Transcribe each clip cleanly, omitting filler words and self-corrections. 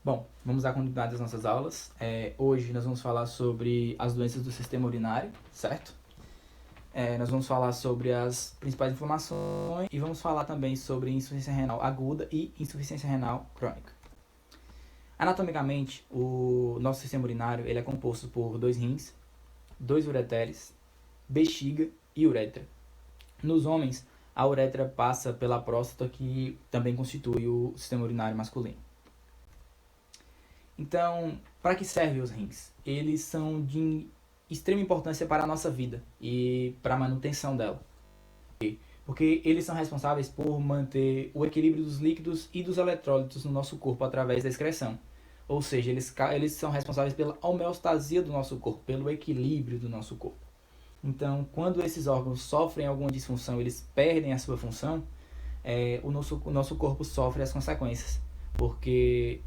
Bom, vamos dar continuidade às nossas aulas. Hoje nós vamos falar sobre as doenças do sistema urinário, certo? Nós vamos falar sobre as principais inflamações e vamos falar também sobre insuficiência renal aguda e insuficiência renal crônica. Anatomicamente, o nosso sistema urinário ele é composto por 2 rins, 2 ureteres, bexiga e uretra. Nos homens, a uretra passa pela próstata, que também constitui o sistema urinário masculino. Então, para que servem os rins? Eles são de extrema importância para a nossa vida e para a manutenção dela. Porque eles são responsáveis por manter o equilíbrio dos líquidos e dos eletrólitos no nosso corpo através da excreção. Ou seja, eles são responsáveis pela homeostasia do nosso corpo, pelo equilíbrio do nosso corpo. Então, quando esses órgãos sofrem alguma disfunção, eles perdem a sua função, o nosso corpo sofre as consequências. Porque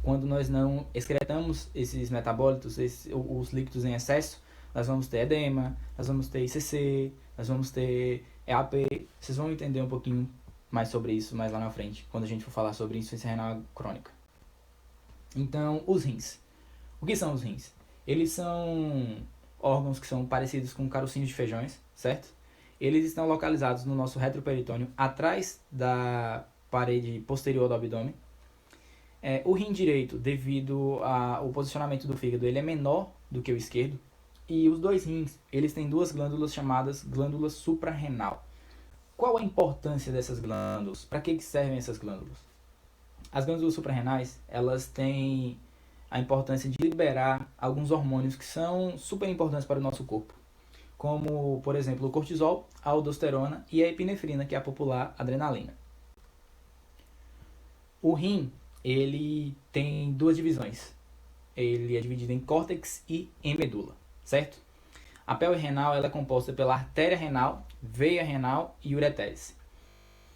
quando nós não excretamos esses metabólitos, os líquidos em excesso, nós vamos ter edema, nós vamos ter ICC, nós vamos ter EAP. Vocês vão entender um pouquinho mais sobre isso mais lá na frente, quando a gente for falar sobre insuficiência renal crônica. Então, os rins. O que são os rins? Eles são órgãos que são parecidos com carocinhos de feijões, certo? Eles estão localizados no nosso retroperitônio, atrás da parede posterior do abdômen. O rim direito, devido ao posicionamento do fígado, ele é menor do que o esquerdo. E os 2 rins, eles têm 2 glândulas chamadas glândulas suprarrenal. Qual a importância dessas glândulas? Para que servem essas glândulas? As glândulas suprarrenais, elas têm a importância de liberar alguns hormônios que são super importantes para o nosso corpo. Como, por exemplo, o cortisol, a aldosterona e a epinefrina, que é a popular adrenalina. O rim, ele tem 2 divisões. Ele é dividido em córtex e em medula, certo? A pelve renal ela é composta pela artéria renal, veia renal e ureteres.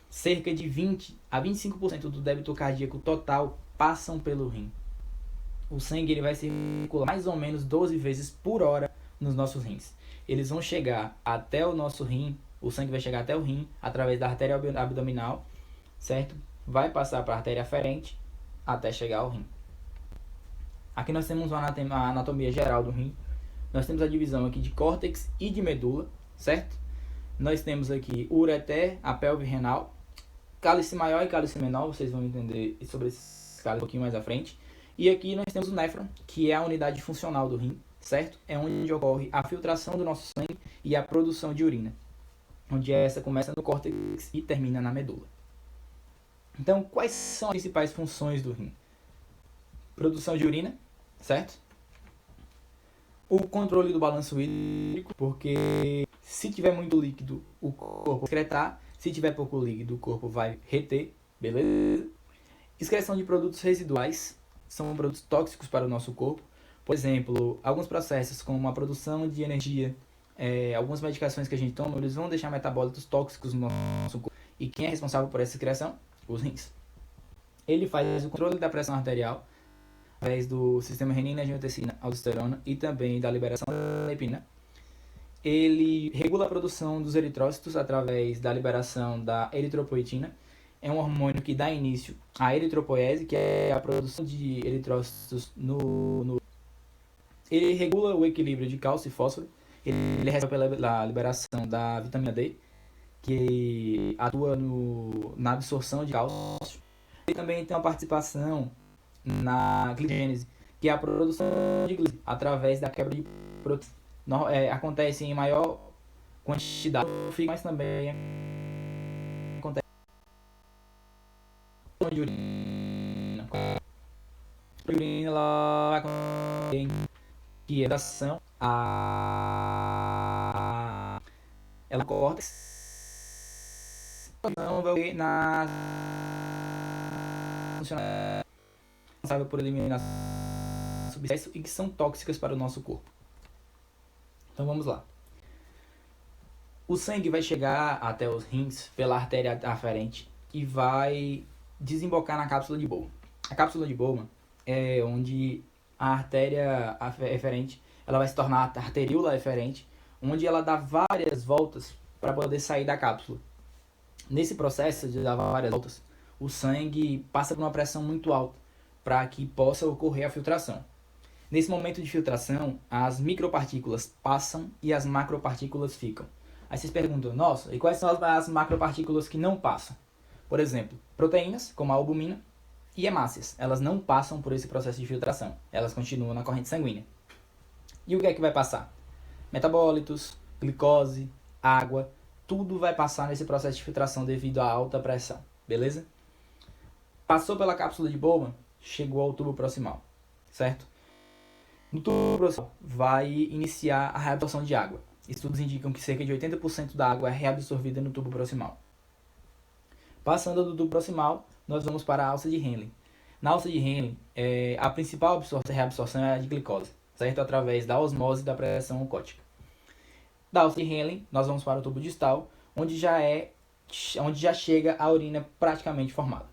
Cerca de 20 a 25% do débito cardíaco total passam pelo rim. O sangue ele vai circular mais ou menos 12 vezes por hora nos nossos rins. Eles vão chegar até o nosso rim, o sangue vai chegar até o rim através da artéria abdominal, certo? Vai passar para a artéria aferente até chegar ao rim. Aqui nós temos a anatomia geral do rim. Nós temos a divisão aqui de córtex e de medula, certo? Nós temos aqui o ureter, a pelve renal, cálice maior e cálice menor, vocês vão entender sobre esses cálices um pouquinho mais à frente. E aqui nós temos o néfron, que é a unidade funcional do rim, certo? É onde ocorre a filtração do nosso sangue e a produção de urina, onde essa começa no córtex e termina na medula. Então, quais são as principais funções do rim? Produção de urina, certo? O controle do balanço hídrico, porque se tiver muito líquido, o corpo vai excretar. Se tiver pouco líquido, o corpo vai reter, beleza? Excreção de produtos residuais, são produtos tóxicos para o nosso corpo. Por exemplo, alguns processos como a produção de energia, algumas medicações que a gente toma, eles vão deixar metabólitos tóxicos no nosso corpo. E quem é responsável por essa excreção? Os rins. Ele faz o controle da pressão arterial através do sistema renina, angiotensina, aldosterona e também da liberação da leptina. Ele regula a produção dos eritrócitos através da liberação da eritropoetina. É um hormônio que dá início à eritropoese, que é a produção de eritrócitos Ele regula o equilíbrio de cálcio e fósforo. Ele é responsável pela liberação da vitamina D, que atua na absorção de cálcio. Ele também tem uma participação na glicogênese, que é a produção de glicose através da quebra de proteína. Acontece em maior quantidade, mas também acontece de urina. A urina ela contém que é ação ela corta não vai na responsável por eliminar substâncias e que são tóxicas para o nosso corpo. Então vamos lá. O sangue vai chegar até os rins pela artéria aferente e vai desembocar na cápsula de Bowman. A cápsula de Bowman é onde a artéria eferente ela vai se tornar a arteríola eferente, onde ela dá várias voltas para poder sair da cápsula. Nesse processo de dar várias voltas, o sangue passa por uma pressão muito alta, para que possa ocorrer a filtração. Nesse momento de filtração, as micropartículas passam e as macropartículas ficam. Aí vocês perguntam, nossa, e quais são as macropartículas que não passam? Por exemplo, proteínas, como a albumina, e hemácias. Elas não passam por esse processo de filtração. Elas continuam na corrente sanguínea. E o que é que vai passar? Metabólitos, glicose, água, tudo vai passar nesse processo de filtração devido à alta pressão. Beleza? Passou pela cápsula de Bowman, chegou ao tubo proximal. Certo? No tubo proximal vai iniciar a reabsorção de água. Estudos indicam que cerca de 80% da água é reabsorvida no tubo proximal. Passando do tubo proximal, nós vamos para a alça de Henle. Na alça de Henle, a principal reabsorção é a de glicose, certo? Através da osmose e da pressão oncótica. Da alça de Henle, nós vamos para o tubo distal, onde já chega a urina praticamente formada.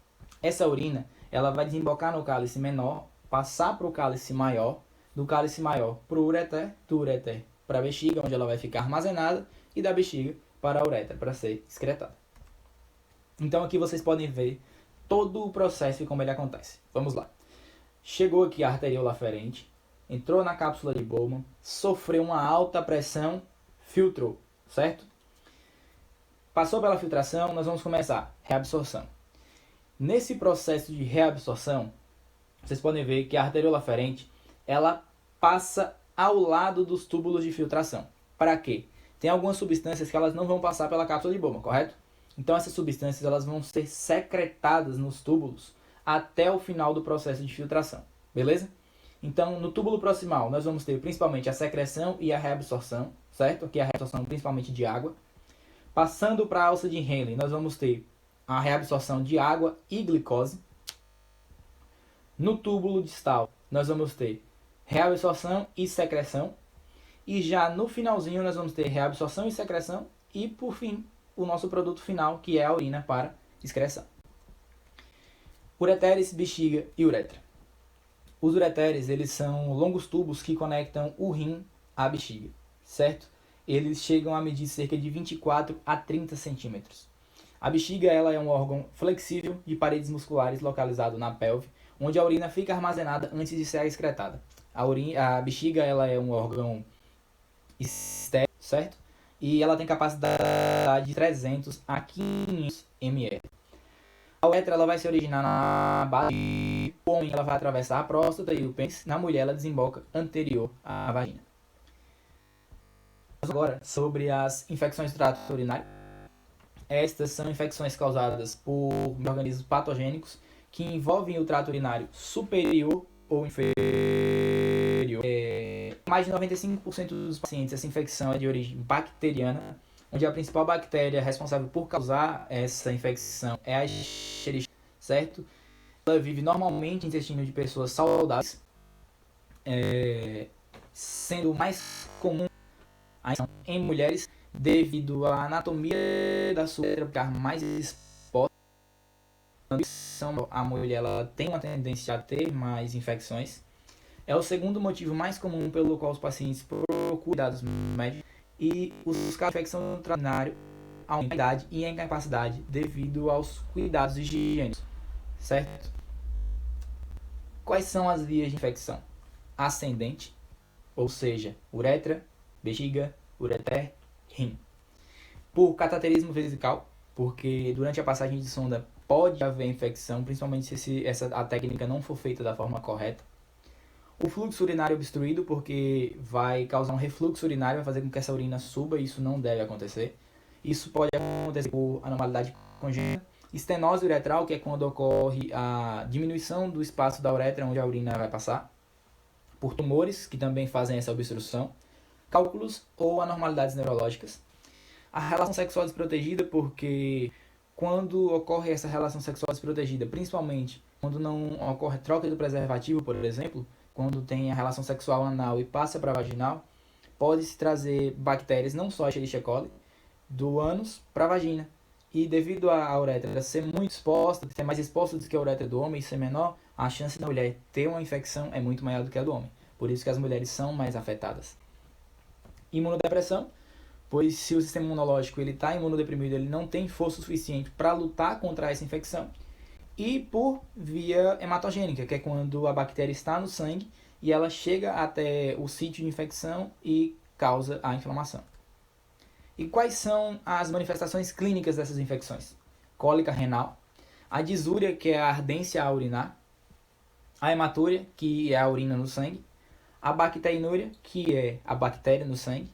Essa urina ela vai desembocar no cálice menor, passar para o cálice maior, do cálice maior para o ureter, do ureter para a bexiga, onde ela vai ficar armazenada, e da bexiga para a uretra, para ser excretada. Então aqui vocês podem ver todo o processo e como ele acontece. Vamos lá. Chegou aqui a arteríola aferente, entrou na cápsula de Bowman, sofreu uma alta pressão, filtrou, certo? Passou pela filtração, nós vamos começar reabsorção. Nesse processo de reabsorção, vocês podem ver que a arteríola aferente, ela passa ao lado dos túbulos de filtração. Para quê? Tem algumas substâncias que elas não vão passar pela cápsula de Bowman, correto? Então essas substâncias elas vão ser secretadas nos túbulos até o final do processo de filtração. Beleza? Então no túbulo proximal nós vamos ter principalmente a secreção e a reabsorção, certo? Aqui a reabsorção principalmente de água. Passando para a alça de Henle, nós vamos ter a reabsorção de água e glicose. No túbulo distal nós vamos ter reabsorção e secreção. E já no finalzinho nós vamos ter reabsorção e secreção. E por fim, o nosso produto final, que é a urina para excreção. Ureteres, bexiga e uretra. Os ureteres, eles são longos tubos que conectam o rim à bexiga, certo? Eles chegam a medir cerca de 24 a 30 centímetros. A bexiga ela é um órgão flexível de paredes musculares localizado na pelve, onde a urina fica armazenada antes de ser excretada. A bexiga ela é um órgão estéril, certo? E ela tem capacidade de 300 a 500 ml. A uretra ela vai se originar na base do homem, ela vai atravessar a próstata e o pênis. Na mulher ela desemboca anterior à vagina. Agora sobre as infecções do trato urinário. Estas são infecções causadas por organismos patogênicos que envolvem o trato urinário superior ou inferior. Mais de 95% dos pacientes essa infecção é de origem bacteriana, onde a principal bactéria responsável por causar essa infecção é a Escherichia, certo? Ela vive normalmente no intestino de pessoas saudáveis, sendo mais comum em mulheres devido à anatomia da sua uretra ficar mais exposta. A mulher ela tem uma tendência a ter mais infecções. É o segundo motivo mais comum pelo qual os pacientes procuram cuidados médicos e os casos de infecção urinária aumentam a idade e a incapacidade devido aos cuidados higiênicos, certo? Quais são as vias de infecção? Ascendente, ou seja, uretra, bexiga, ureter, rim. Por cateterismo vesical, porque durante a passagem de sonda pode haver infecção, principalmente se a técnica não for feita da forma correta. O fluxo urinário obstruído, porque vai causar um refluxo urinário, vai fazer com que essa urina suba, e isso não deve acontecer. Isso pode acontecer por anormalidade congênita. Estenose uretral, que é quando ocorre a diminuição do espaço da uretra onde a urina vai passar. Por tumores, que também fazem essa obstrução. Cálculos ou anormalidades neurológicas. A relação sexual desprotegida, porque quando ocorre essa relação sexual desprotegida, principalmente quando não ocorre troca do preservativo, por exemplo, quando tem a relação sexual anal e passa para a vaginal, pode-se trazer bactérias, não só a Escherichia coli, do ânus para a vagina. E devido à uretra ser muito exposta, ser mais exposta do que a uretra do homem e ser menor, a chance da mulher ter uma infecção é muito maior do que a do homem. Por isso que as mulheres são mais afetadas. Imunodepressão, pois se o sistema imunológico está imunodeprimido, ele não tem força suficiente para lutar contra essa infecção. e por via hematogênica, que é quando a bactéria está no sangue e ela chega até o sítio de infecção e causa a inflamação. E quais são as manifestações clínicas dessas infecções? Cólica renal, a disúria, que é a ardência a urinar, a hematúria, que é a urina no sangue, a bacterinúria, que é a bactéria no sangue,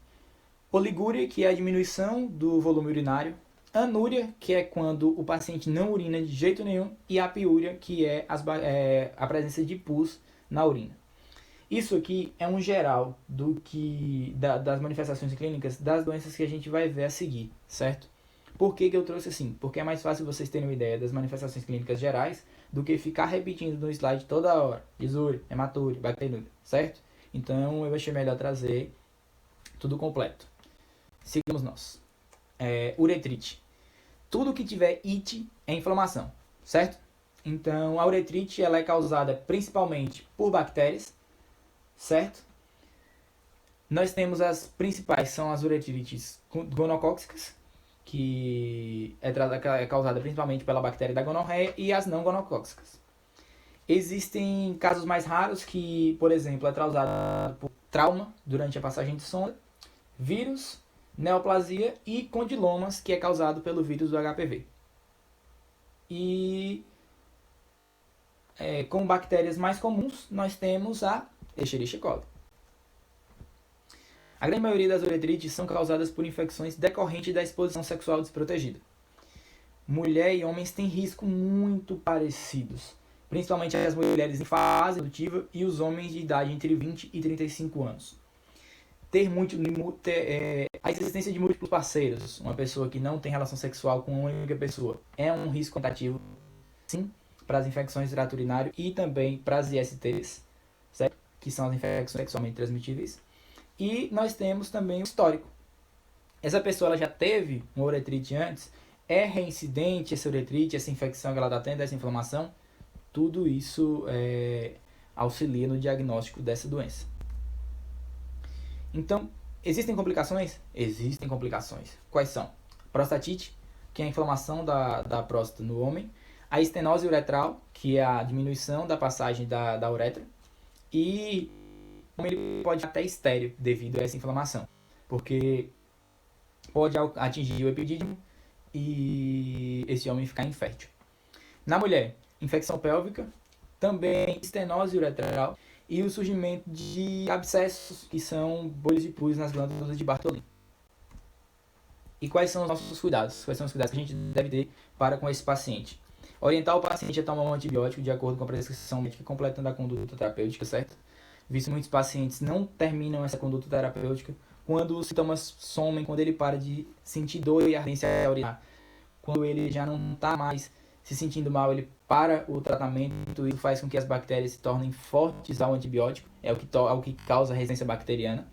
oligúria, que é a diminuição do volume urinário, anúria, que é quando o paciente não urina de jeito nenhum, e a piúria, que é a presença de pus na urina. Isso aqui é um geral das manifestações clínicas das doenças que a gente vai ver a seguir, certo? Por que eu trouxe assim? Porque é mais fácil vocês terem uma ideia das manifestações clínicas gerais do que ficar repetindo no slide toda hora. Disúria, hematúria, bacteriúria, certo? Então eu achei melhor trazer tudo completo. Sigamos nós. Uretrite. Tudo que tiver it é inflamação, certo? Então a uretrite ela é causada principalmente por bactérias, certo? Nós temos as principais, são as uretrites gonocócicas, que é causada principalmente pela bactéria da gonorreia, e as não gonocócicas. Existem casos mais raros que, por exemplo, é causada por trauma durante a passagem de sonda, vírus, neoplasia e condilomas, que é causado pelo vírus do HPV. E com bactérias mais comuns, nós temos a Escherichia coli. A grande maioria das uretrites são causadas por infecções decorrentes da exposição sexual desprotegida. Mulher e homens têm risco muito parecidos, principalmente as mulheres em fase adotiva e os homens de idade entre 20 e 35 anos. A existência de múltiplos parceiros, uma pessoa que não tem relação sexual com uma única pessoa, é um risco aumentativo, sim, para as infecções do trato urinário e também para as ISTs, certo? Que são as infecções sexualmente transmitíveis. E nós temos também o histórico. Essa pessoa ela já teve uma uretrite antes, é reincidente essa uretrite, essa infecção que ela está tendo, essa inflamação, tudo isso auxilia no diagnóstico dessa doença. Então, existem complicações? Existem complicações. Quais são? Prostatite, que é a inflamação da próstata no homem, a estenose uretral, que é a diminuição da passagem da uretra, e ele pode até estéril devido a essa inflamação, porque pode atingir o epidídimo e esse homem ficar infértil. Na mulher, infecção pélvica, também estenose uretral e o surgimento de abscessos, que são bolhas de pus nas glândulas de Bartolin. E quais são os nossos cuidados? Quais são os cuidados que a gente deve ter para com esse paciente? Orientar o paciente a tomar um antibiótico de acordo com a prescrição médica, completando a conduta terapêutica, certo? Visto que muitos pacientes não terminam essa conduta terapêutica quando os sintomas somem, quando ele para de sentir dor e ardência urinar, quando ele já não está mais se sentindo mal, ele para o tratamento e faz com que as bactérias se tornem fortes ao antibiótico, é o que causa a resistência bacteriana.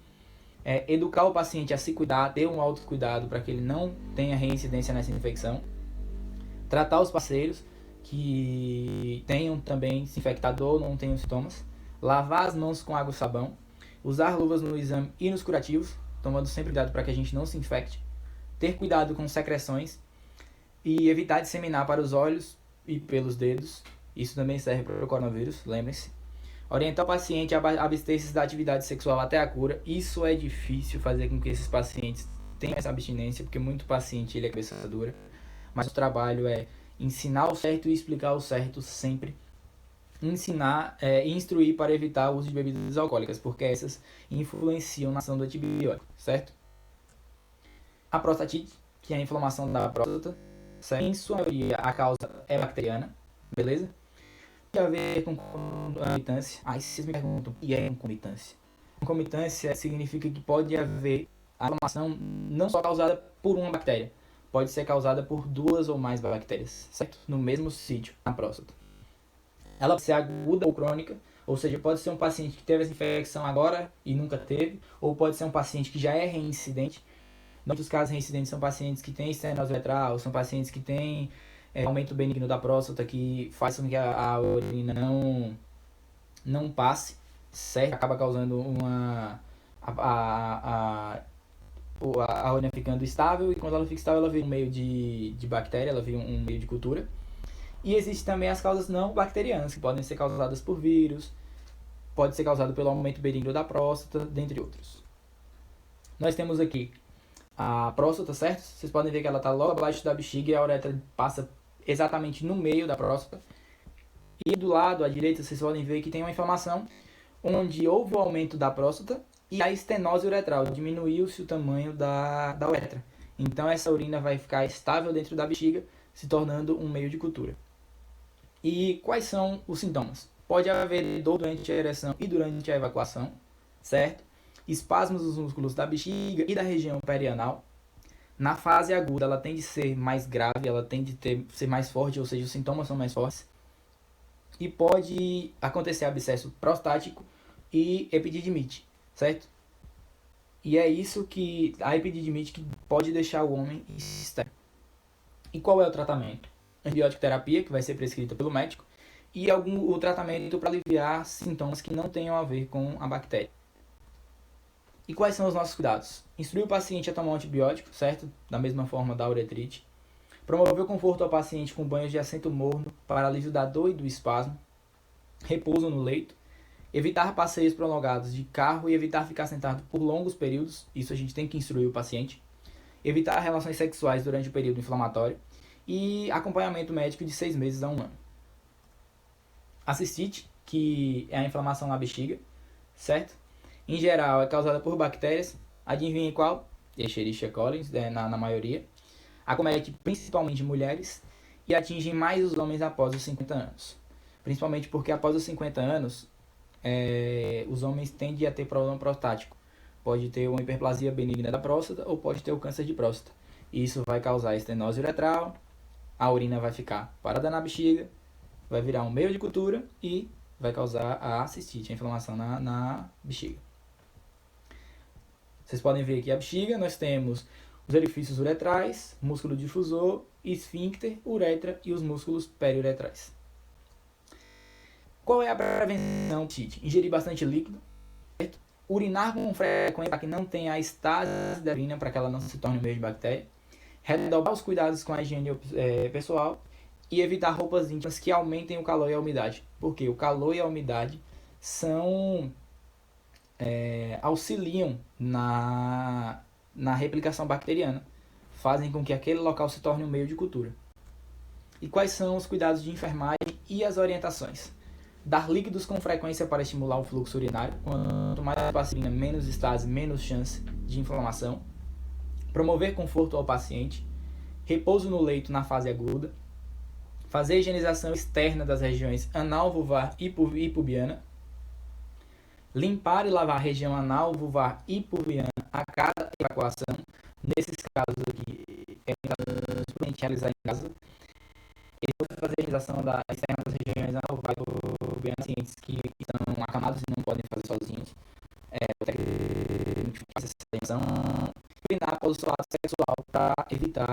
Educar o paciente a se cuidar, ter um autocuidado para que ele não tenha reincidência nessa infecção. Tratar os parceiros que tenham também se infectado ou não tenham sintomas. Lavar as mãos com água e sabão, usar luvas no exame e nos curativos, tomando sempre cuidado para que a gente não se infecte, ter cuidado com secreções e evitar disseminar para os olhos e pelos dedos, isso também serve para o coronavírus, lembrem-se. Orientar o paciente a abster-se da atividade sexual até a cura, isso é difícil fazer com que esses pacientes tenham essa abstinência, porque muito paciente ele é cabeça dura, mas o trabalho é ensinar o certo e explicar o certo sempre, ensinar e instruir para evitar o uso de bebidas alcoólicas, porque essas influenciam na ação do antibiótico, certo? A prostatite, que é a inflamação da próstata, em sua maioria a causa é bacteriana, beleza? Tem a ver com concomitância. Aí vocês me perguntam, o que é concomitância? Concomitância significa que pode haver a inflamação não só causada por uma bactéria, pode ser causada por 2 ou mais bactérias, certo? No mesmo sítio, na próstata. Ela pode ser aguda ou crônica, ou seja, pode ser um paciente que teve essa infecção agora e nunca teve, ou pode ser um paciente que já é reincidente. Em muitos casos, reincidentes são pacientes que têm estenose uretral, são pacientes que têm aumento benigno da próstata, que faz com que a urina não passe, certo? Acaba causando a urina ficando estável, e quando ela fica estável, ela vira um meio de bactéria, ela vira um meio de cultura. E existem também as causas não bacterianas, que podem ser causadas por vírus, pode ser causado pelo aumento benigno da próstata, dentre outros. Nós temos aqui a próstata, certo? Vocês podem ver que ela está logo abaixo da bexiga e a uretra passa exatamente no meio da próstata. E do lado à direita, vocês podem ver que tem uma inflamação onde houve o aumento da próstata e a estenose uretral, diminuiu-se o tamanho da uretra. Então essa urina vai ficar estável dentro da bexiga, se tornando um meio de cultura. E quais são os sintomas? Pode haver dor durante a ereção e durante a evacuação, certo? Espasmos dos músculos da bexiga e da região perianal. Na fase aguda, ela tende a ser mais grave, ela tende a ser mais forte, ou seja, os sintomas são mais fortes. E pode acontecer abscesso prostático e epididimite, certo? E é isso que a epididimite que pode deixar o homem estéril. E qual é o tratamento? Antibiótico terapia, que vai ser prescrita pelo médico, e o tratamento para aliviar sintomas que não tenham a ver com a bactéria. E quais são os nossos cuidados? Instruir o paciente a tomar um antibiótico, certo? Da mesma forma da uretrite. Promover o conforto ao paciente com banhos de assento morno para alívio da dor e do espasmo. Repouso no leito. Evitar passeios prolongados de carro e evitar ficar sentado por longos períodos. Isso a gente tem que instruir o paciente. Evitar relações sexuais durante o período inflamatório. E acompanhamento médico de 6 meses a 1 ano. A cistite, que é a inflamação na bexiga, certo? Em geral, é causada por bactérias. Adivinhem qual? Escherichia coli, na maioria. Acomete principalmente mulheres e atinge mais os homens após os 50 anos. Principalmente porque após os 50 anos, os homens tendem a ter problema prostático. Pode ter uma hiperplasia benigna da próstata ou pode ter o câncer de próstata. Isso vai causar estenose uretral, a urina vai ficar parada na bexiga, vai virar um meio de cultura e vai causar a cistite, a inflamação na bexiga. Vocês podem ver aqui a bexiga, nós temos os orifícios uretrais, músculo difusor, esfíncter, uretra e os músculos periuretrais. Qual é a prevenção da cistite? Ingerir bastante líquido, certo? Urinar com frequência para que não tenha a estase da urina, para que ela não se torne um meio de bactéria. Redobrar os cuidados com a higiene pessoal e evitar roupas íntimas que aumentem o calor e a umidade. Porque o calor e a umidade auxiliam na replicação bacteriana, fazem com que aquele local se torne um meio de cultura. E quais são os cuidados de enfermagem e as orientações? Dar líquidos com frequência para estimular o fluxo urinário. Quanto mais vacina, menos estase, menos chance de inflamação. Promover conforto ao paciente. Repouso no leito na fase aguda. Fazer higienização externa das regiões anal, vulvar e pubiana. Limpar e lavar a região anal, vulvar e pubiana a cada evacuação. Nesses casos aqui, é importante realizar em casa. E fazer a higienização externa das regiões anal, vulvar e pubiana, pacientes que estão acamados e não podem fazer sozinhos. Essa higienização. Urinar após o ato sexual para evitar,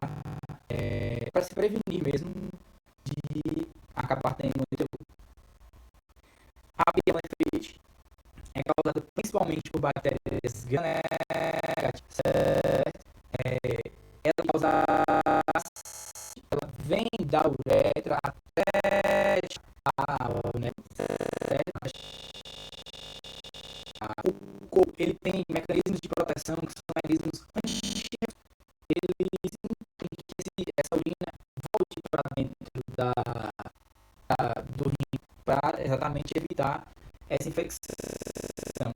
para se prevenir mesmo de acabar tendo um interrupto. A pielonefrite é causada principalmente por bactérias gram-negativas, certo? Ela vem da uretra até a certo? O corpo ele tem mecanismos de proteção que são mecanismos antigos. Eles impedem que essa urina volte para dentro do rim para exatamente evitar essa infecção.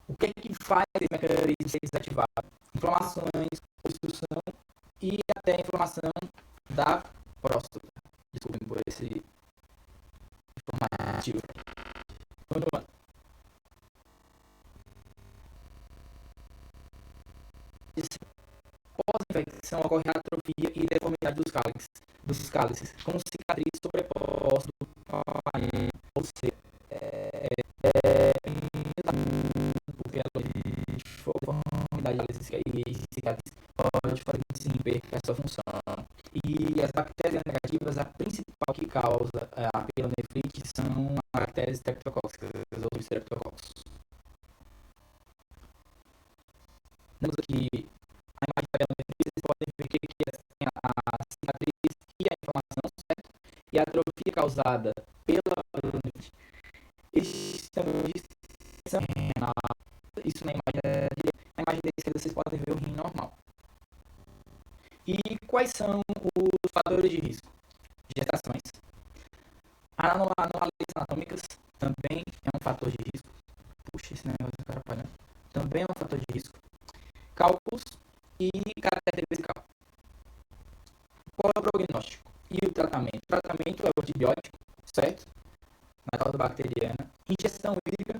O que é que faz esse mecanismo ser desativado? Inflamações, obstrução e até a inflamação da próstata. Desculpem por esse informativo. Continuando. Pós-infecção ocorre a atrofia e deformidade dos cálices, com cicatriz sobreposta do painel, ou seja, porque a deformidade e cicatriz pode fazer que se perca a sua função. E as bactérias negativas, a principal que causa a pielonefrite são as bactérias streptocóccicas ou streptococcus. Temos aqui a imagem da pielonefrite, vocês podem ver que tem a cicatriz e a inflamação, certo? E a causada pela nefrite, eles chamam de disfunção renal. Isso na imagem da esquerda vocês podem ver o rim normal. E quais são os fatores de risco? Gestações. Anomalias anatômicas também é um fator de risco. Puxa, esse negócio tá atrapalhando. Também é um fator de risco. Cálculos e caráter vesical. Qual é o prognóstico? E o tratamento? O tratamento é o antibiótico, certo? Na causa bacteriana. Ingestão hídrica.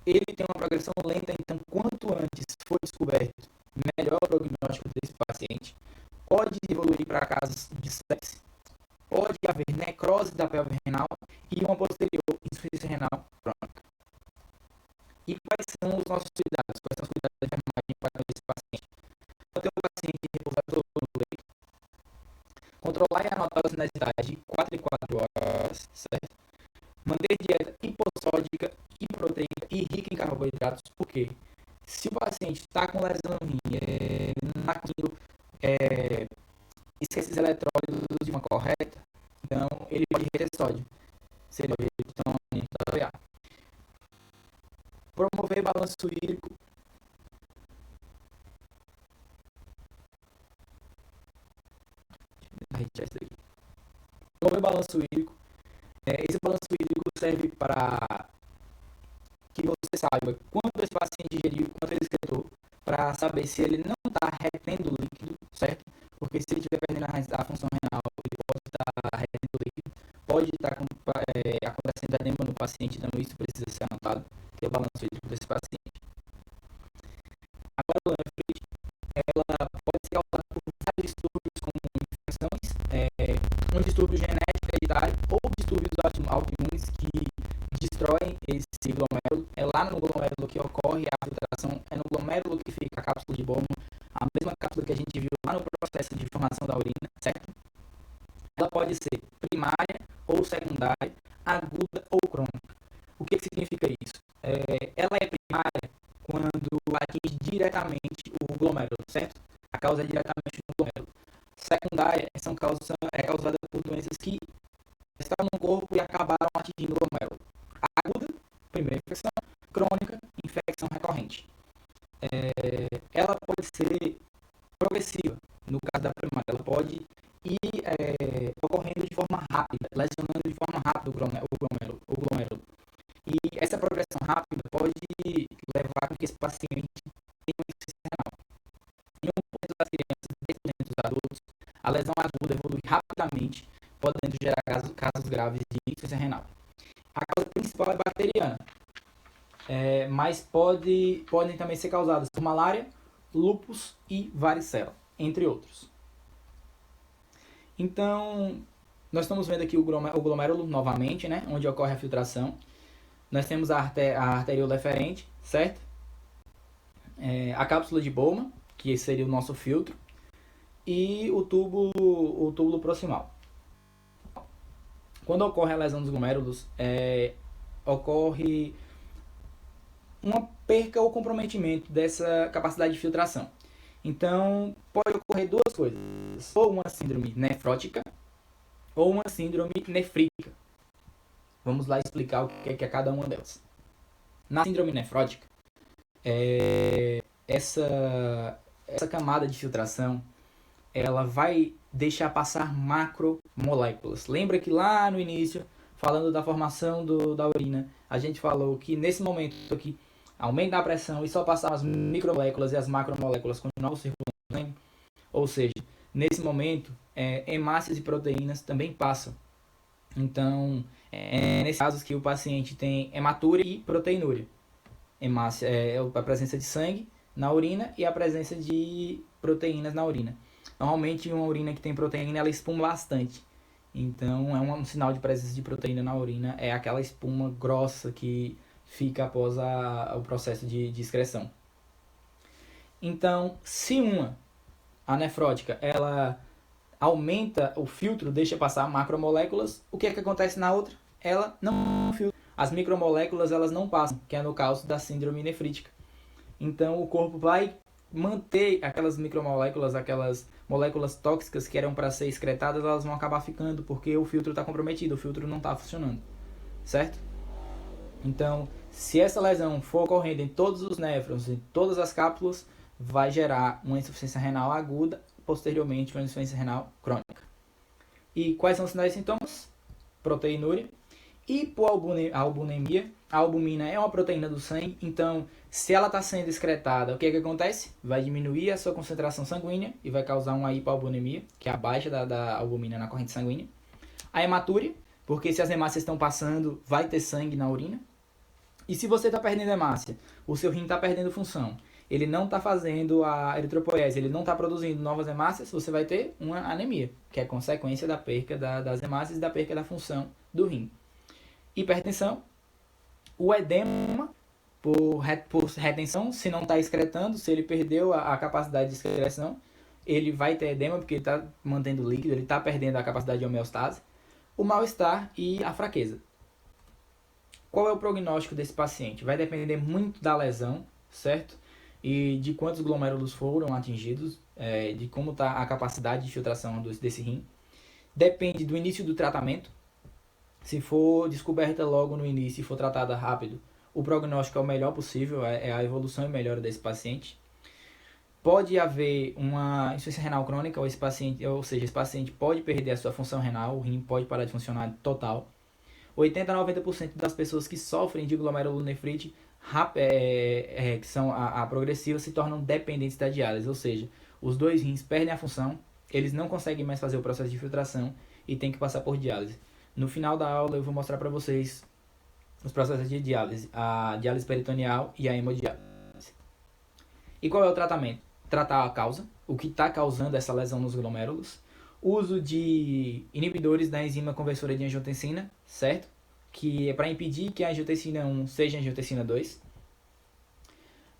Ele tem uma progressão lenta, então quanto antes for descoberto, melhor o prognóstico desse paciente. Pode evoluir para casos de sepse, pode haver necrose da pelve renal e uma posterior insuficiência renal crônica. E quais são os nossos cuidados? Quais são os cuidados de enfermagem para esse paciente? Manter o paciente repousado no leito, controlar e anotar a necessidades de 4 em 4 horas, certo? Manter dieta hipossódica, hipoproteica e rica em carboidratos, porque se o paciente está com lesão no rim, esquece os eletrólitos de uma correta, então ele pode reter sódio, se ele pode reter PA. Promover balanço hídrico. Promover balanço hídrico. Esse balanço hídrico serve para que você saiba quanto esse paciente ingeriu, quanto ele excretou, para saber se ele não está retendo líquido, certo? Porque se ele estiver perdendo a função renal, ele pode estar retendo líquido, pode estar acontecendo edema no paciente, então isso precisa ser anotado, que é o balanço hídrico desse paciente. A nefrite, ela pode ser causada por vários distúrbios, como infecções, um distúrbio genético hereditário ou distúrbios autoimunes que destroem esse glomérulo. É lá no glomérulo que ocorre a filtração, é no glomérulo que fica a cápsula de Bowman, a mesma cápsula que a gente viu lá no processo de formação da urina, certo? Ela pode ser primária ou secundária, aguda ou crônica. O que significa isso? Ela é primária quando atinge diretamente o glomérulo, certo? A causa é diretamente no glomérulo. Secundária é causada por doenças que estavam no corpo e acabaram atingindo o glomérulo. Aguda, primeira infecção. Crônica, infecção recorrente. Ela pode ser progressiva. No caso da primária, ela pode ir ocorrendo de forma rápida, lesionando de forma rápida o glomérulo. E essa progressão rápida pode levar a que esse paciente tenha uma insuficiência renal. Em 1% das crianças, 10% dos adultos, a lesão aguda evolui rapidamente, podendo gerar casos graves de insuficiência renal. A causa principal é bacteriana, mas podem também ser causadas por malária, lúpus e varicela, entre outros. Então, nós estamos vendo aqui o glomérulo novamente, né, onde ocorre a filtração. Nós temos a arteríola eferente, certo? A cápsula de Bowman, que seria o nosso filtro, e o túbulo proximal. Quando ocorre a lesão dos glomérulos, ocorre uma perca ou comprometimento dessa capacidade de filtração. Então, pode ocorrer duas coisas, ou uma síndrome nefrótica, ou uma síndrome nefrítica. Vamos lá explicar o que é cada uma delas. Na síndrome nefrótica, essa camada de filtração, ela vai deixar passar macromoléculas. Lembra que lá no início, falando da formação da urina, a gente falou que nesse momento aqui, aumenta a pressão e só passar as micromoléculas e as macromoléculas continuam circulando. Ou seja, nesse momento, hemácias e proteínas também passam. Então, nesses casos que o paciente tem hematúria e proteinúria. Hemácia é a presença de sangue na urina e a presença de proteínas na urina. Normalmente, uma urina que tem proteína, ela espuma bastante. Então, é um sinal de presença de proteína na urina. É aquela espuma grossa que fica após o processo de excreção. Então, se a nefrótica, ela aumenta o filtro, deixa passar macromoléculas, o que acontece na outra? Ela não filtra. As micromoléculas, elas não passam, que é no caso da síndrome nefrítica. Então, o corpo vai manter aquelas micromoléculas, aquelas moléculas tóxicas que eram para ser excretadas, elas vão acabar ficando porque o filtro está comprometido, o filtro não está funcionando, certo? Então, se essa lesão for ocorrendo em todos os néfrons, em todas as cápsulas, vai gerar uma insuficiência renal aguda, posteriormente uma insuficiência renal crônica. E quais são os sinais e sintomas? Proteinúria. Hipoalbuminemia. A albumina é uma proteína do sangue, então se ela está sendo excretada, o que acontece? Vai diminuir a sua concentração sanguínea e vai causar uma hipoalbuminemia, que é a baixa da albumina na corrente sanguínea. A hematúria, porque se as hemácias estão passando, vai ter sangue na urina. E se você está perdendo hemácia, o seu rim está perdendo função, ele não está fazendo a eritropoiese, ele não está produzindo novas hemácias, você vai ter uma anemia, que é consequência da perca das hemácias e da perca da função do rim. Hipertensão, o edema por retenção, se não está excretando, se ele perdeu a capacidade de excreção, ele vai ter edema porque ele está mantendo líquido, ele está perdendo a capacidade de homeostase. O mal-estar e a fraqueza. Qual é o prognóstico desse paciente? Vai depender muito da lesão, certo? E de quantos glomérulos foram atingidos, de como está a capacidade de filtração desse rim. Depende do início do tratamento. Se for descoberta logo no início e for tratada rápido, o prognóstico é o melhor possível, é a evolução e melhora desse paciente. Pode haver uma insuficiência renal crônica, ou seja, esse paciente pode perder a sua função renal, o rim pode parar de funcionar total. 80 a 90% das pessoas que sofrem de glomerulonefrite, que são a progressiva, se tornam dependentes da diálise, ou seja, os dois rins perdem a função, eles não conseguem mais fazer o processo de filtração e tem que passar por diálise. No final da aula eu vou mostrar para vocês os processos de diálise, a diálise peritoneal e a hemodiálise. E qual é o tratamento? Tratar a causa, o que está causando essa lesão nos glomérulos. Uso de inibidores da enzima conversora de angiotensina, certo? Que é para impedir que a angiotensina 1 seja angiotensina 2.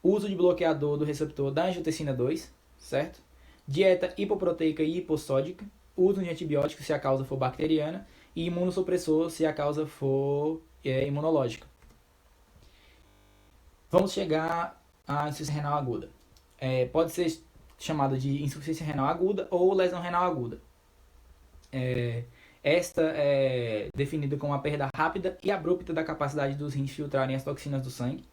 Uso de bloqueador do receptor da angiotensina 2, certo? Dieta hipoproteica e hipossódica. Uso de antibiótico se a causa for bacteriana. E imunossupressor se a causa for imunológica. Vamos chegar à insuficiência renal aguda. Pode ser chamada de insuficiência renal aguda ou lesão renal aguda. Esta é definida como a perda rápida e abrupta da capacidade dos rins filtrarem as toxinas do sangue.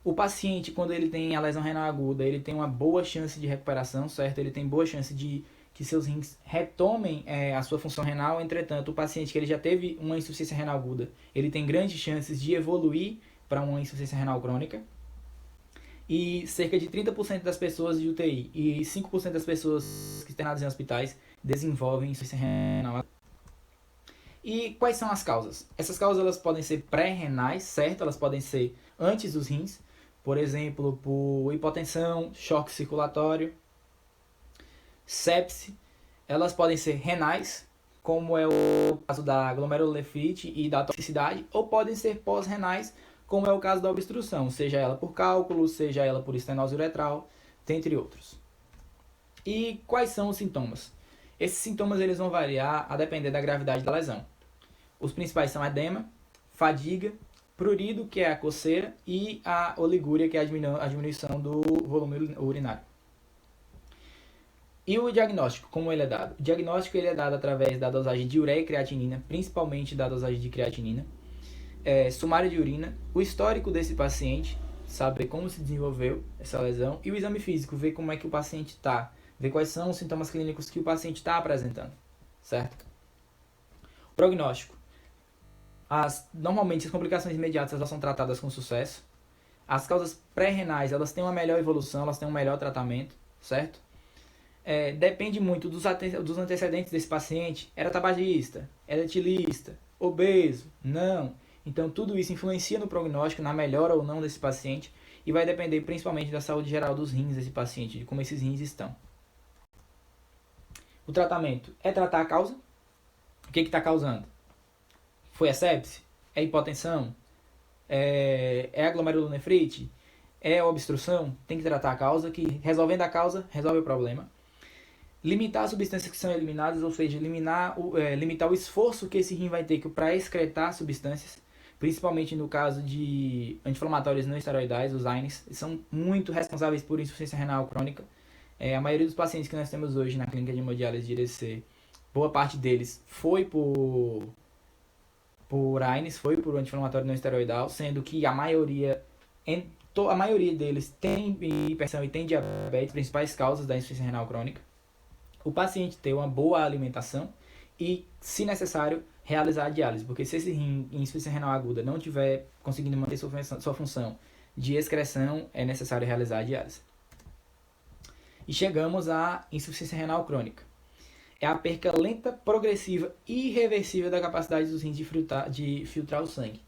O paciente, quando ele tem a lesão renal aguda, ele tem uma boa chance de recuperação, certo? Ele tem boa chance de que seus rins retomem a sua função renal. Entretanto, o paciente que ele já teve uma insuficiência renal aguda, ele tem grandes chances de evoluir para uma insuficiência renal crônica. E cerca de 30% das pessoas de UTI e 5% das pessoas internadas em hospitais desenvolvem insuficiência renal aguda. E quais são as causas? Essas causas elas podem ser pré-renais, certo? Elas podem ser antes dos rins, por exemplo, por hipotensão, choque circulatório, sepse. Elas podem ser renais, como é o caso da glomerulonefrite e da toxicidade, ou podem ser pós-renais, como é o caso da obstrução, seja ela por cálculo, seja ela por estenose uretral, dentre outros. E quais são os sintomas? Esses sintomas eles vão variar a depender da gravidade da lesão. Os principais são edema, fadiga, prurido, que é a coceira, e a oligúria, que é a diminuição do volume urinário. E o diagnóstico, como ele é dado? O diagnóstico ele é dado através da dosagem de ureia e creatinina, principalmente da dosagem de creatinina, sumário de urina, o histórico desse paciente, saber como se desenvolveu essa lesão, e o exame físico, ver como é que o paciente está, ver quais são os sintomas clínicos que o paciente está apresentando, certo? Prognóstico. Normalmente as complicações imediatas elas são tratadas com sucesso. As causas pré-renais elas têm uma melhor evolução, elas têm um melhor tratamento, certo? Depende muito dos antecedentes desse paciente. Era tabagista, era etilista, obeso, não. Então tudo isso influencia no prognóstico, na melhora ou não desse paciente, e vai depender principalmente da saúde geral dos rins desse paciente, de como esses rins estão. O tratamento é tratar a causa. O que está causando? Foi a sepse? É hipotensão? É a glomerulonefrite? É a obstrução? Tem que tratar a causa, que resolvendo a causa, resolve o problema. Limitar as substâncias que são eliminadas, ou seja, limitar o esforço que esse rim vai ter para excretar substâncias, principalmente no caso de anti-inflamatórios não esteroidais, os AINES, são muito responsáveis por insuficiência renal crônica. A maioria dos pacientes que nós temos hoje na clínica de hemodiálise de IRC, boa parte deles foi por AINES, foi por anti-inflamatório não esteroidal, sendo que a maioria deles tem hipertensão e tem diabetes, principais causas da insuficiência renal crônica. O paciente ter uma boa alimentação e, se necessário, realizar a diálise, porque se esse rim em insuficiência renal aguda não estiver conseguindo manter sua função de excreção, é necessário realizar a diálise. E chegamos à insuficiência renal crônica. É a perca lenta, progressiva e irreversível da capacidade dos rins de filtrar o sangue.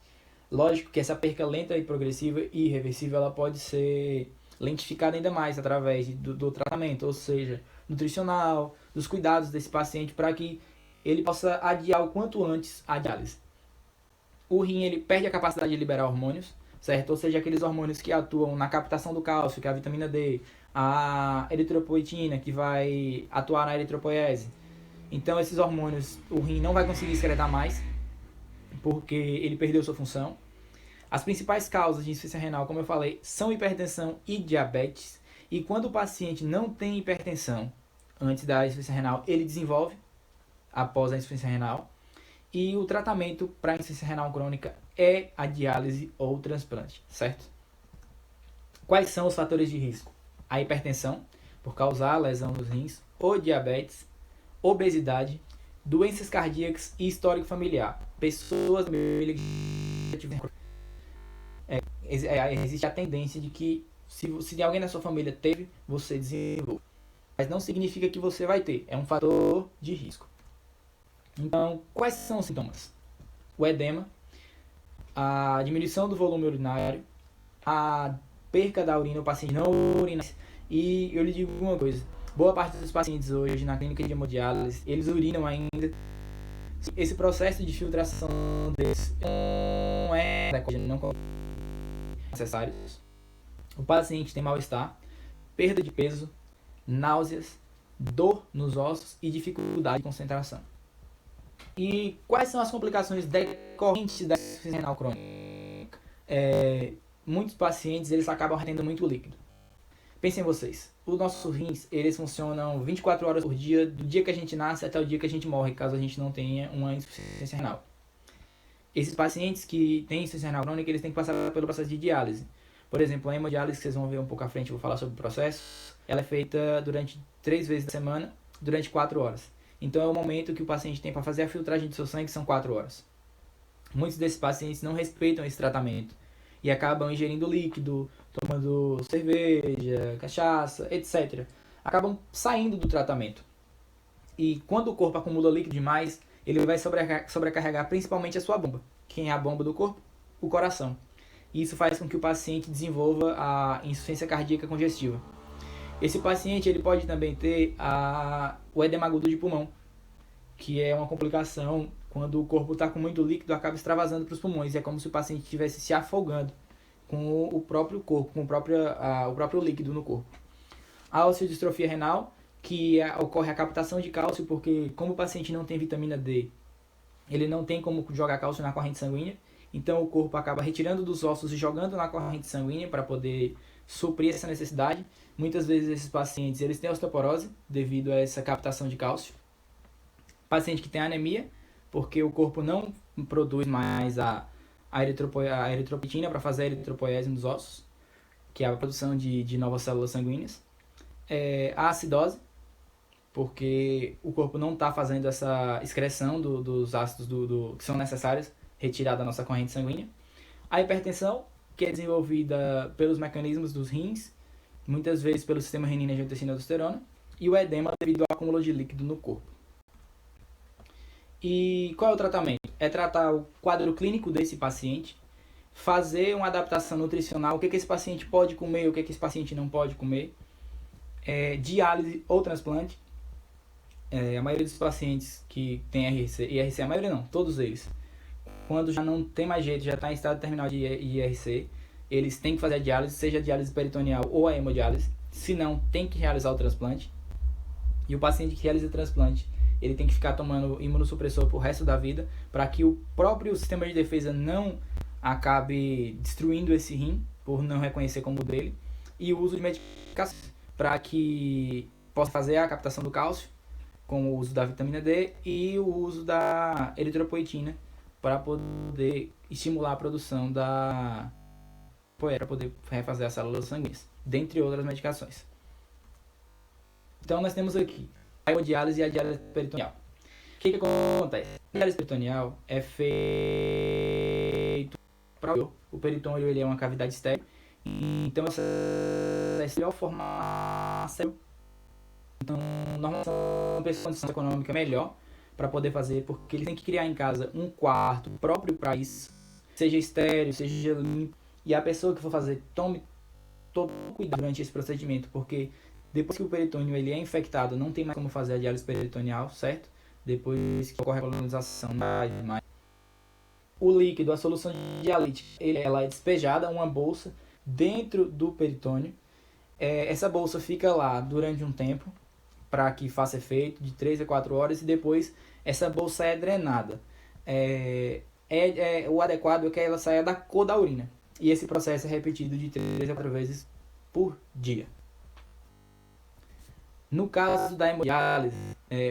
Lógico que essa perca lenta e progressiva e irreversível ela pode ser lentificada ainda mais através do tratamento, ou seja, nutricional, dos cuidados desse paciente para que ele possa adiar o quanto antes a diálise. O rim ele perde a capacidade de liberar hormônios, certo? Ou seja, aqueles hormônios que atuam na captação do cálcio, que é a vitamina D, a eritropoetina, que vai atuar na eritropoiese. Então, esses hormônios, o rim não vai conseguir excretar mais, porque ele perdeu sua função. As principais causas de insuficiência renal, como eu falei, são hipertensão e diabetes. E quando o paciente não tem hipertensão antes da insuficiência renal, ele desenvolve após a insuficiência renal. E o tratamento para a insuficiência renal crônica é a diálise ou o transplante, certo? Quais são os fatores de risco? A hipertensão, por causar lesão dos rins, ou diabetes, obesidade, doenças cardíacas e histórico familiar. Pessoas existe a tendência de que se alguém na sua família teve, você desenvolve. Mas não significa que você vai ter, é um fator de risco. Então, quais são os sintomas? O edema, a diminuição do volume urinário, a perca da urina, o paciente não urina. E eu lhe digo uma coisa, boa parte dos pacientes hoje na clínica de hemodiálise, eles urinam ainda. Esse processo de filtração deles não é necessário. O paciente tem mal-estar, perda de peso, náuseas, dor nos ossos e dificuldade de concentração. E quais são as complicações decorrentes da insuficiência renal crônica? Muitos pacientes eles acabam retendo muito líquido. Pensem vocês, os nossos rins eles funcionam 24 horas por dia, do dia que a gente nasce até o dia que a gente morre, caso a gente não tenha uma insuficiência renal. Esses pacientes que têm insuficiência renal crônica, eles têm que passar pelo processo de diálise. Por exemplo, a hemodiálise, que vocês vão ver um pouco à frente, eu vou falar sobre o processo, ela é feita durante 3 vezes da semana, durante 4 horas. Então é o momento que o paciente tem para fazer a filtragem do seu sangue, são 4 horas. Muitos desses pacientes não respeitam esse tratamento e acabam ingerindo líquido, tomando cerveja, cachaça, etc. Acabam saindo do tratamento. E quando o corpo acumula líquido demais, ele vai sobrecarregar principalmente a sua bomba. Quem é a bomba do corpo? O coração. E isso faz com que o paciente desenvolva a insuficiência cardíaca congestiva. Esse paciente ele pode também ter o edema agudo de pulmão, que é uma complicação quando o corpo está com muito líquido, acaba extravasando para os pulmões. É como se o paciente estivesse se afogando com o próprio corpo, com o próprio líquido no corpo. A osteodistrofia renal, que ocorre a captação de cálcio, porque como o paciente não tem vitamina D, ele não tem como jogar cálcio na corrente sanguínea, então o corpo acaba retirando dos ossos e jogando na corrente sanguínea para poder suprir essa necessidade. Muitas vezes esses pacientes eles têm osteoporose devido a essa captação de cálcio. Paciente que tem anemia, porque o corpo não produz mais a eritropoetina para fazer a eritropoiese nos ossos, que é a produção de novas células sanguíneas. A acidose, porque o corpo não está fazendo essa excreção dos ácidos que são necessários retirar da nossa corrente sanguínea. A hipertensão, que é desenvolvida pelos mecanismos dos rins, muitas vezes pelo sistema renina, angiotensina e aldosterona, e o edema devido ao acúmulo de líquido no corpo. E qual é o tratamento? É tratar o quadro clínico desse paciente, fazer uma adaptação nutricional, o que esse paciente pode comer, o que esse paciente não pode comer, diálise ou transplante. A maioria dos pacientes que tem IRC, a maioria não, todos eles, quando já não tem mais jeito, já está em estado terminal de IRC, eles têm que fazer a diálise, seja a diálise peritoneal ou a hemodiálise, se não, tem que realizar o transplante. E o paciente que realiza o transplante, ele tem que ficar tomando imunossupressor pro resto da vida, para que o próprio sistema de defesa não acabe destruindo esse rim, por não reconhecer como dele, e o uso de medicação. para que possa fazer a captação do cálcio com o uso da vitamina D e o uso da eritropoetina para poder estimular a produção da poeira, para poder refazer as células sanguíneas, dentre outras medicações. Então nós temos aqui a hemodiálise e a diálise peritoneal. O que acontece? A diálise peritoneal é feito para o peritônio, ele é uma cavidade estéril, então essa estéril forma célula. Então, normalmente são pessoas com condição econômica melhor para poder fazer, porque eles têm que criar em casa um quarto próprio para isso, seja estéril, seja limpo, e a pessoa que for fazer, tome todo cuidado durante esse procedimento, porque depois que o peritônio ele é infectado, não tem mais como fazer a diálise peritoneal, certo? Depois que ocorre a colonização, o líquido, a solução dialítica, ela é despejada uma bolsa dentro do peritônio. Essa bolsa fica lá durante um tempo, para que faça efeito, de 3 a 4 horas, e depois essa bolsa é drenada. O adequado é que ela saia da cor da urina. E esse processo é repetido de 3 a 4 vezes por dia. No caso da hemodiálise,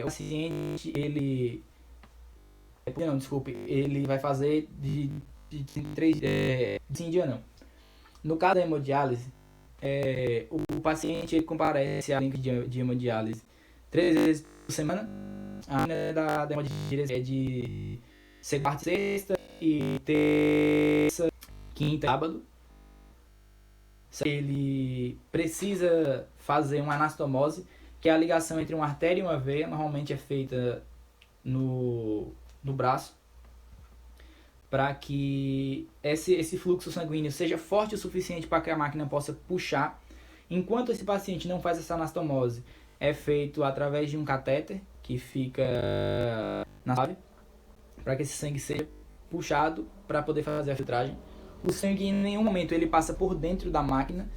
o paciente, ele vai fazer de 3 dias não. No caso da hemodiálise, o paciente ele comparece à clínica de hemodiálise 3 vezes por semana. A rotina da hemodiálise é de segunda, quarta e sexta, e terça, quinta e sábado. Ele precisa fazer uma anastomose, que é a ligação entre uma artéria e uma veia, normalmente é feita no braço, para que esse fluxo sanguíneo seja forte o suficiente para que a máquina possa puxar. Enquanto esse paciente não faz essa anastomose, é feito através de um catéter que fica na chave, para que esse sangue seja puxado para poder fazer a filtragem. O sangue em nenhum momento ele passa por dentro da máquina.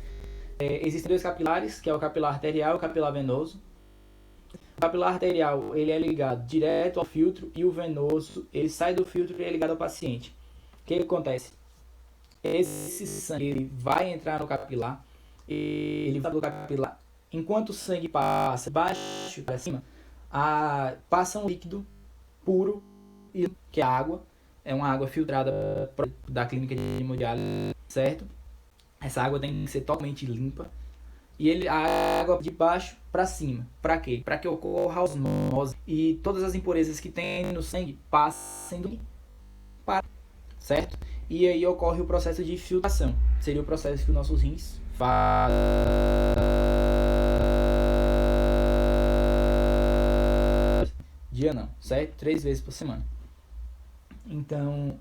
Existem 2 capilares, que é o capilar arterial e o capilar venoso. O capilar arterial ele é ligado direto ao filtro, e o venoso ele sai do filtro e é ligado ao paciente. O que acontece? Esse sangue ele vai entrar no capilar, ele vai do capilar. Enquanto o sangue passa baixo para cima, passa um líquido puro, que é a água. É uma água filtrada da clínica de hemodiálise, certo? Essa água tem que ser totalmente limpa. E a água de baixo para cima. Para quê? Para que ocorra a osmose e todas as impurezas que tem no sangue passem do para, certo? E aí ocorre o processo de filtração. Seria o processo que os nossos rins fazem. Dia não, certo? 3 vezes por semana. Então,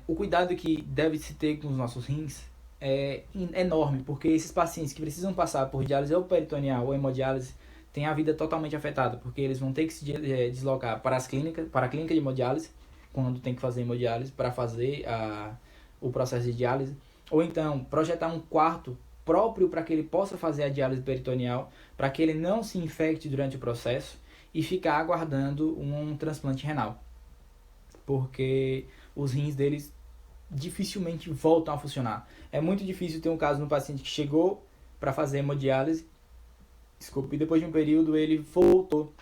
o cuidado que deve se ter com os nossos rins é enorme, porque esses pacientes que precisam passar por diálise ou peritoneal ou hemodiálise têm a vida totalmente afetada, porque eles vão ter que se deslocar para a clínica de hemodiálise, quando tem que fazer hemodiálise, para fazer o processo de diálise, ou então projetar um quarto próprio para que ele possa fazer a diálise peritoneal, para que ele não se infecte durante o processo, e ficar aguardando um transplante renal, porque os rins deles dificilmente voltam a funcionar. É muito difícil ter um caso no paciente que chegou para fazer hemodiálise, e depois de um período ele voltou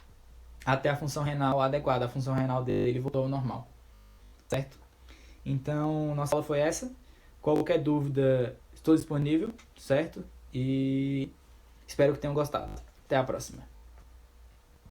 até a função renal adequada, a função renal dele voltou ao normal, certo? Então, nossa aula foi essa. Qualquer dúvida, estou disponível, certo? E espero que tenham gostado. Até a próxima.